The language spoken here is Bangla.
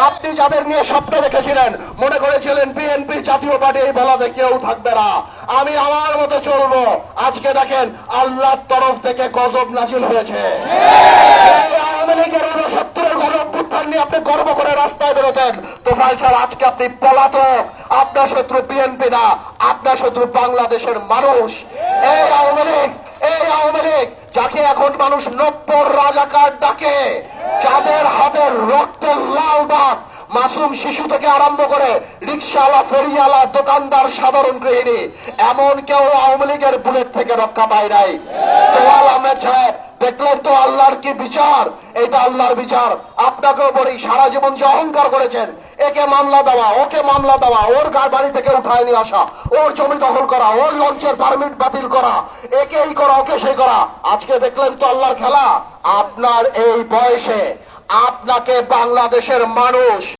আপনি যাদের নিয়ে স্বপ্ন দেখেছিলেন, মনে করেছিলেন বিএনপি জাতীয় পার্টি এই বলাতে কেউ থাকবে না, আমি আমার মতো চলবো, আজকে দেখেন আল্লাহর তরফ থেকে গজব নাজিল হয়েছে। আওয়ামী লীগের 69-এর গণঅভ্যুত্থান নিয়ে আপনি গর্ব করে রাস্তায় বেরোতেন, তোফায়েল স্যার আজকে আপনি পলাতক। আপনার শত্রু বিএনপি না, আপনার শত্রু বাংলাদেশের মানুষ। এই আওয়ামী লীগ যাকে এখন মানুষ নব্বর রাজাকার ডাকে, যাদের হাতের রক্তের লাল দাগ, মাসুম শিশু থেকে আরম্ভ করে রিক্সাওয়ালা, ফেরিওয়ালা, দোকানদার, সাধারণ গৃহিণী, এমন কেউ আওয়ামী লীগের বুলেট থেকে রক্ষা পায় নাই। তোয়াল আহমেদ সাহেব দেখলেন তো আল্লাহর কি বিচার, এটা আল্লাহর বিচার। আপনাকেও বলি, সারা জীবন যে অহংকার করেছেন, একে মামলা দেওয়া, ওকে মামলা দেওয়া, ওর বাড়ি থেকে উঠায় নিয়ে আসা, ওর জমি দখল করা, ওর লঞ্চের পারমিট বাতিল করা, একে এই করা, ওকে সেই করা, আজকে দেখলেন তো আল্লাহর খেলা। আপনার এই বয়সে আপনাকে বাংলাদেশের মানুষ